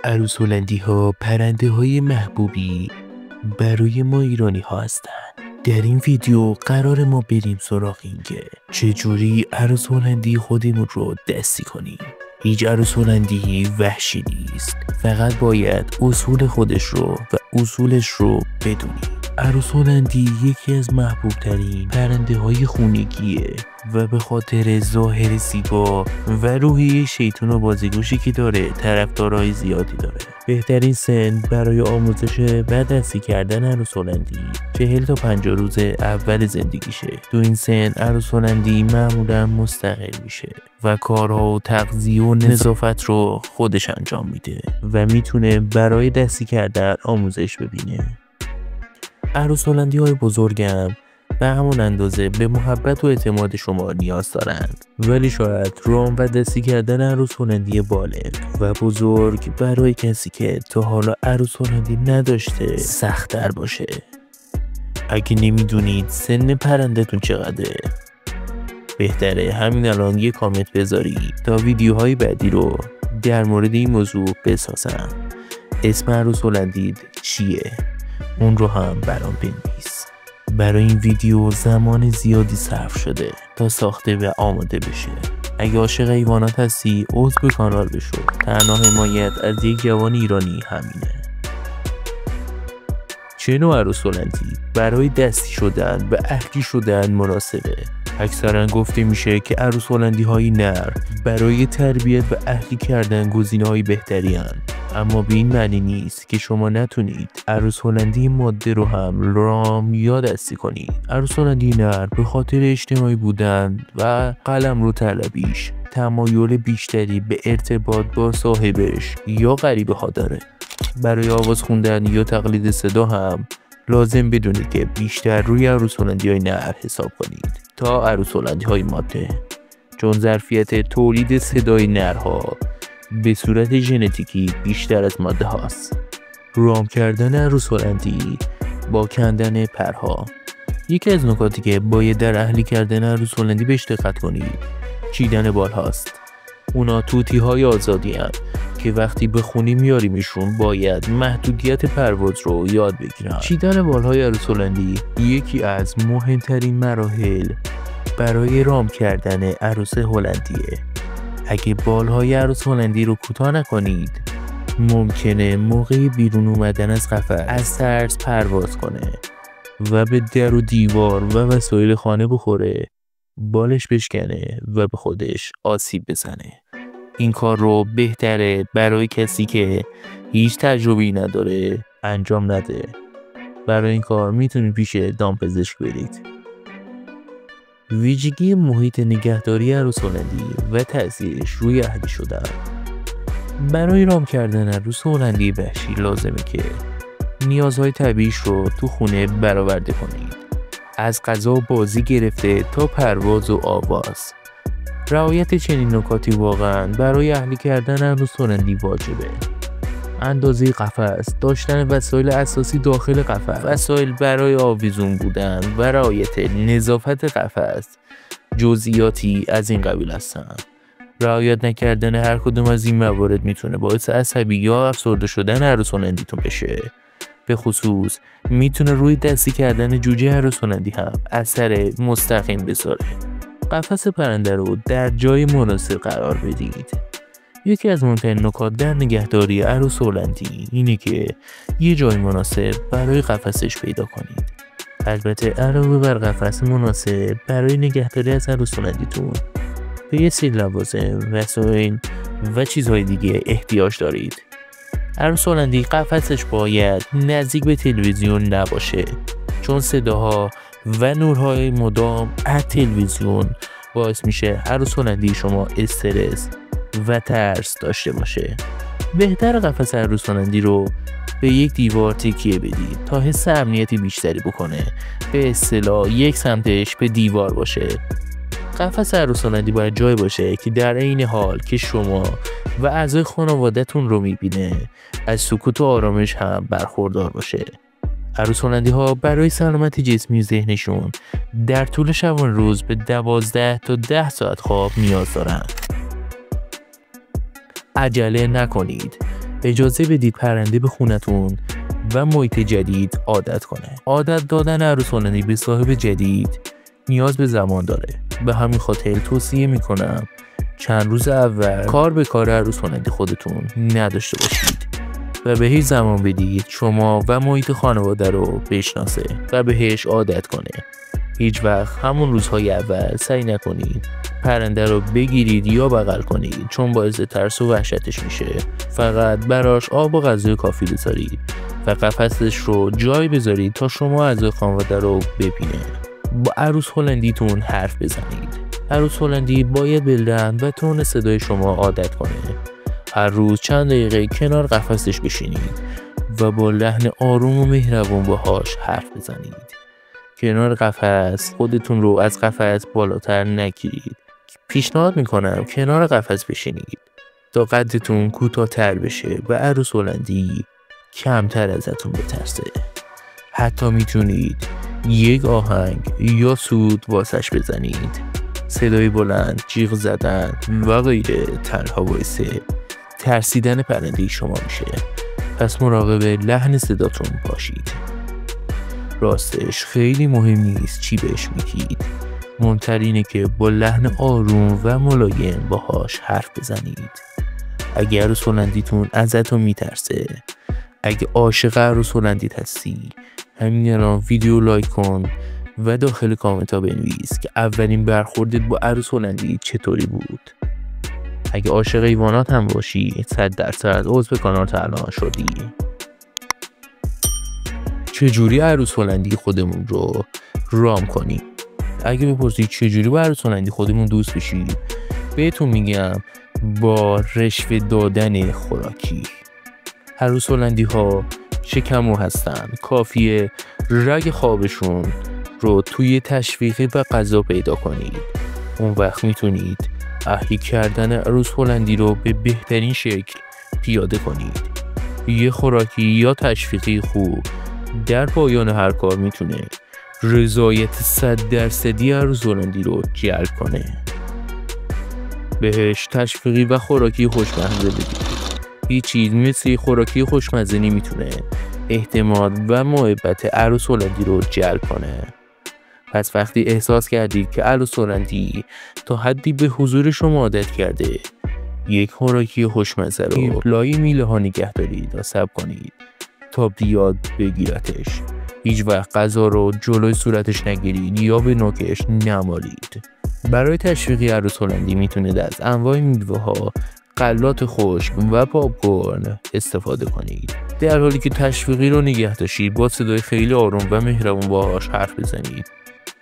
عروس هلندی ها پرنده های محبوبی برای ما ایرانی ها هستن. در این ویدیو قرار ما بریم سراغ این که چجوری عروس هلندی خودمون رو دستی کنیم. هیچ عروس هلندی وحشی نیست، فقط باید اصول خودش رو و اصولش رو بدونیم. عروس هلندی یکی از محبوب ترین پرنده های خونگیه و به خاطر ظاهر زیبا و روحیه شیطون و بازیگوشی که داره طرفدارای زیادی داره. بهترین سن برای آموزش و دستی کردن عروس هلندی 40 تا 50 روز اول زندگیشه. تو این سن عروس هلندی معمولا مستقل میشه و کارها و تغذیه و نظافت رو خودش انجام میده و میتونه برای دستی کردن آموزش ببینه. عروس هلندی های بزرگم به همون اندازه به محبت و اعتماد شما نیاز دارن، ولی شاید رام و دستی کردن عروس هلندی بالغ و بزرگ برای کسی که تا حالا عروس هلندی نداشته سخت‌تر باشه. اگه نمیدونید سن پرندتون چقدره، بهتره همین الان یه کامنت بذاری تا ویدیوهای بعدی رو در مورد این موضوع بسازم. اسم عروس هلندی چیه؟ اون رو هم برام بنویس. برای این ویدیو زمان زیادی صرف شده تا ساخته و آماده بشه. اگه عاشق حیوانات هستی عضو کانال بشو. تنها حمایت از یک جوان ایرانی همینه. چه نوع عروس هلندی برای دستی شدن و اهلی شدن مناسبه؟ اکثرا گفته میشه که عروس هلندی های نر برای تربیت و اهلی کردن گزینه های بهتری هن. اما به این معنی نیست که شما نتونید عروس هلندی ماده رو هم رام یا دستی کنید. عروس هلندی نر به خاطر اجتماعی بودن و قلم رو طلبیش تمایل بیشتری به ارتباط با صاحبش یا غریبه ها داره. برای آواز خوندن یا تقلید صدا هم لازم بدونید که بیشتر روی عروس هلندی های نر حساب کنید تا عروس هلندی های ماده، چون ظرفیت تولید صدای نرها به صورت ژنتیکی بیشتر از ماده هاست. رام کردن عروس هلندی با کندن پرها. یکی از نکاتی که باید در اهلی کردن عروس هلندی بهش دقت کنید چیدن بال هاست. اونا توتی های آزادی هن که وقتی به خونی میاریمشون باید محدودیت پرواز رو یاد بگیرن. چیدن بال های عروس هلندی یکی از مهمترین مراحل برای رام کردن عروس هلندیه. اگه بالهای عروس هلندی رو کوتاه نکنید ممکنه موقع بیرون اومدن از قفس از ترس پرواز کنه و به در و دیوار و وسایل خانه بخوره، بالش بشکنه و به خودش آسیب بزنه. این کار رو بهتره برای کسی که هیچ تجربه‌ای نداره انجام نده. برای این کار میتونید پیش دامپزشک برید. ویژگی محیط نگهداری عروس هلندی و تأثیرش روی اهلی شدن. برای رام کردن عروس هلندی وحشی لازمه که نیازهای طبیعیش رو تو خونه برآورده کنید، از غذا و بازی گرفته تا پرواز و آواز. رعایت چنین نکاتی واقعا برای اهلی کردن عروس هلندی واجبه. اندازه قفس، داشتن وسایل اساسی داخل قفس، وسایل برای آویزون بودن و رعایت نظافت قفس جزئیاتی از این قبیل هستن. رعایت نکردن هر کدوم از این موارد میتونه باعث عصبی یا افسرده شدن عروس هلندیتون بشه. به خصوص میتونه روی دستی کردن جوجه عروس هلندی هم اثر مستقیم بذاره. قفس پرنده رو در جای مناسب قرار بدید. یکی از مهمترین نکات در نگهداری عروس هلندی اینه که یه جای مناسب برای قفسش پیدا کنید. البته علاوه بر قفس مناسب برای نگهداری از عروس هلندیتون به یه سری لوازم، وسایل و چیزهای دیگه احتیاج دارید. عروس هلندی قفسش باید نزدیک به تلویزیون نباشه، چون صداها و نورهای مدام از تلویزیون باعث میشه عروس هلندی شما استرس و ترس داشته باشه. بهتر قفس عروس هلندی رو به یک دیوار تکیه بدید تا حس امنیتی بیشتری بکنه. به اصطلاح یک سمتش به دیوار باشه. قفس عروس هلندی باید جای باشه که در عین حال که شما و اعضای خانواده‌تون رو میبینه از سکوت و آرامش هم برخوردار باشه. عروس هلندی ها برای سلامت جسمی و ذهنشون در طول شبانه روز به 12 تا 10 ساعت خواب نیاز دارن. عجله نکنید. اجازه بدید پرنده به خونتون و محیط جدید عادت کنه. عادت دادن عروس هلندی به صاحب جدید نیاز به زمان داره. به همین خاطر توصیه میکنم چند روز اول کار به کار عروس هلندی خودتون نداشته باشید و بهش زمان بدید شما و محیط خانواده رو بشناسه و بهش عادت کنه. هیچ وقت همون روزهای اول سعی نکنید پرنده رو بگیرید یا بغل کنید، چون باعث ترس و وحشتش میشه. فقط براش آب و غذای کافی بذارید و قفسش رو جای بذارید تا شما اعضای خانواده رو ببینه. با عروس هلندیتون حرف بزنید. عروس هلندی باید به لحن و تون صدای شما عادت کنه. هر روز چند دقیقه کنار قفسش بشینید و با لحن آروم و مهربون باهاش حرف بزنید. کنار قفس خودتون رو از قفس بالاتر نگیرید. پیشنهاد میکنم کنار قفس بشینید تا قدتون کوتاه‌تر بشه و عروس هلندی کمتر ازتون بترسه. حتی میتونید یک آهنگ یا سود واسش بزنید. صدای بلند، جیغ زدن و غیره تنها باعث ترسیدن پرنده شما میشه. پس مراقب لحن صداتون باشید. راستش خیلی مهم نیست چی بهش میگید. مهمتر اینه که با لحن آروم و ملایم باهاش حرف بزنید. اگه عروس هلندیتون ازتون میترسه، اگه عاشق عروس هلندیت هستی، همین الان ویدیو لایک کن و داخل کامنت ها بنویس که اولین برخوردت با عروس هلندی چطوری بود. اگه عاشق حیوانات هم باشی 100% عضو کانال الان شدی. چجوری عروس هلندی خودمون رو رام کنیم؟ اگه بپرسید چجوری با عروس هلندی خودمون دوست بشیم، بهتون میگم با رشوه دادن خوراکی. عروس هلندی ها شکمو هستن، کافیه رگ خوابشون رو توی تشویقی و غذا پیدا کنید. اون وقت میتونید اهلی کردن عروس هلندی رو به بهترین شکل پیاده کنید. یه خوراکی یا تشویقی خوب در پایان هر کار میتونه رضایت 100% عروس هلندی رو جلب کنه. بهش تشویقی و خوراکی خوشمزه بدید. هیچ چیز مثل خوراکی خوشمزه نمیتونه اعتماد و محبت عروس هلندی رو جلب کنه. پس وقتی احساس کردید که عروس هلندی تا حدی به حضور شما عادت کرده، یک خوراکی خوشمزه رو لای میله ها نگه دارید و صبر کنید تا بیاد بگیرتش. هیچ وقت غذا رو جلوی صورتش نگیرید یا به نوکش نمالید. برای تشویقی عروس هلندی میتونید از انواع میوه ها، غلات خشک و پاپکورن استفاده کنید. در حالی که تشویقی رو نگه داشتید با صدای خیلی آروم و مهربون باهاش حرف بزنید.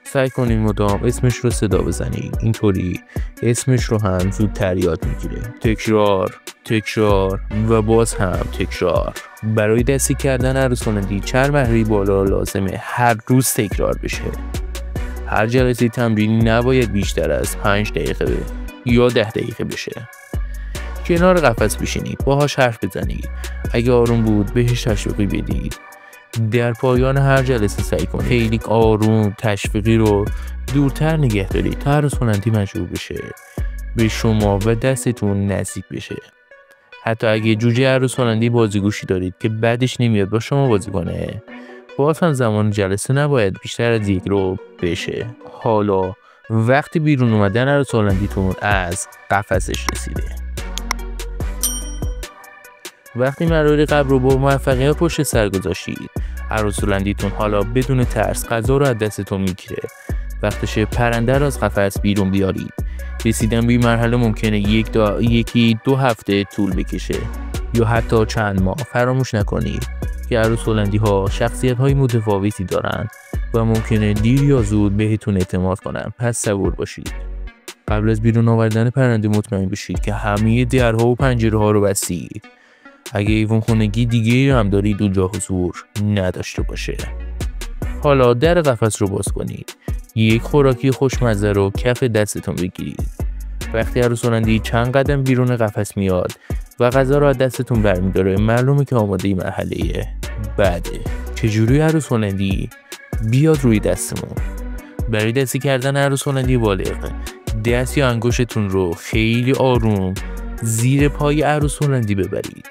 سعی کنید مدام اسمش رو صدا بزنید. اینطوری اسمش رو هم زودتر یاد میگیره. تکرار و باز هم تکرار. برای دستی کردن عروس هلندی چند مهره بالا لازمه هر روز تکرار بشه. هر جلسه تمرین نباید بیشتر از 5 دقیقه یا 10 دقیقه بشه. کنار قفس بشینید، باهاش حرف بزنید. اگه آروم بود بهش تشویقی بدید. در پایان هر جلسه سعی کنید خیلی آروم تشویقی رو دورتر نگه دارید تا عروس هلندی مجبور بشه به شما و دستتون نزدیک بشه. حتی اگه جوجه عروس هلندی بازیگوشی دارید که بعدش نمیاد با شما بازی کنه، باز هم زمان جلسه نباید بیشتر از 1 رو بشه. حالا وقتی بیرون اومدن عروس هلندیتون از قفسش رسیده. وقتی مراحل قبل رو با موفقیت پشت سر گذاشتید، عروس هلندیتون حالا بدون ترس غذا رو از دستتون میگیره. وقتش پرنده رو از قفس بیرون بیارید. رسیدن به این مرحله ممکنه 1-2 هفته طول بکشه یا حتی چند ماه. فراموش نکنید که عروس هلندی ها شخصیت های متفاوتی دارن و ممکنه دیر یا زود بهتون اعتماد کنن. پس صبور باشید. قبل از بیرون آوردن پرنده مطمئن بشید که همه درها و پنجره ها رو بستید. اگه حیوان خونگی دیگه هم دارید اونجا حضور نداشته باشه. حالا در قفس رو باز کنید. یک خوراکی خوشمزه رو کف دستتون بگیرید. وقتی عروس هلندی چند قدم بیرون قفس میاد و غذا رو از دستتون برمیداره، معلومه که آماده مرحله بعده. چجوری عروس هلندی بیاد روی دستمون؟ برای دستی کردن عروس هلندی بالغ، دست یا انگشتتون رو خیلی آروم زیر پای عروس هلندی ببرید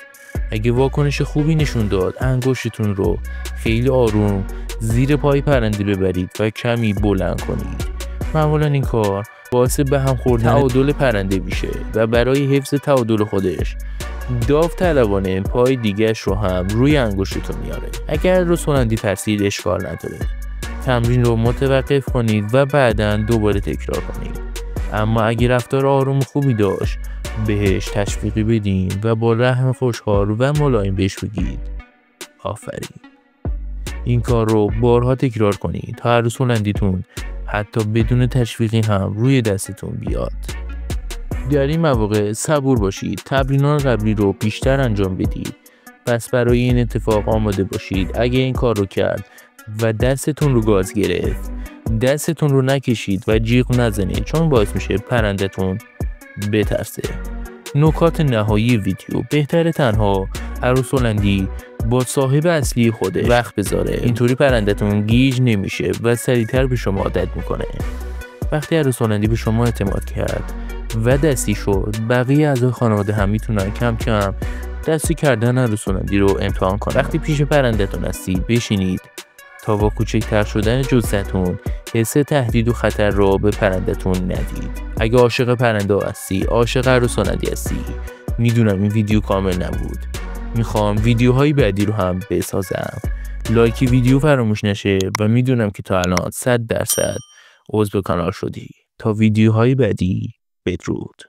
اگه واکنش خوبی نشون داد، انگشتتون رو خیلی آروم زیر پای پرنده ببرید و کمی بلند کنید. معمولا این کار باعث به هم خوردن تعادل پرنده میشه و برای حفظ تعادل خودش داوطلبانه پای دیگه‌اش رو هم روی انگشتتون میاره. اگر رسولندی ترسید اشکال نداره. تمرین رو متوقف کنید و بعداً دوباره تکرار کنید. اما اگه رفتار آروم خوبی داشت، بهش تشویقی بدین و با لحن خوشحال و ملایم بهش بگید آفرین. این کار رو بارها تکرار کنید تا عروس هلندیتون حتی بدون تشویقی هم روی دستتون بیاد. در این مواقع صبور باشید. تمرینات قبلی رو بیشتر انجام بدید. پس برای این اتفاق آماده باشید. اگه این کار رو کرد و دستتون رو گاز گرفت، دستتون رو نکشید و جیغ نزنید، چون باعث میشه پرندتون بترسه. نکات نهایی ویدیو: بهتره تنها عروس هلندی با صاحب اصلی خودش وقت بذاره. اینطوری پرندتون گیج نمیشه و سریعتر به شما عادت میکنه. وقتی عروس هلندی به شما اعتماد کرد و دستی شد، بقیه اعضای خانواده هم میتونن کم کم دستی کردن عروس هلندی رو امتحان کنن. وقتی پیش پرندتون هستید، بشینید تا با کوچکتر شدن جثتون حس تهدید و خطر رو به پرندتون ندید. اگه عاشق پرنده هستی، عاشق عروس هلندی هستی، میدونم این ویدیو کامل نبود. میخوام ویدیوهای بعدی رو هم بسازم. لایک ویدیو فراموش نشه و میدونم که تا الان 100% عضو کانال شدی. تا ویدیوهای بعدی، بدرود.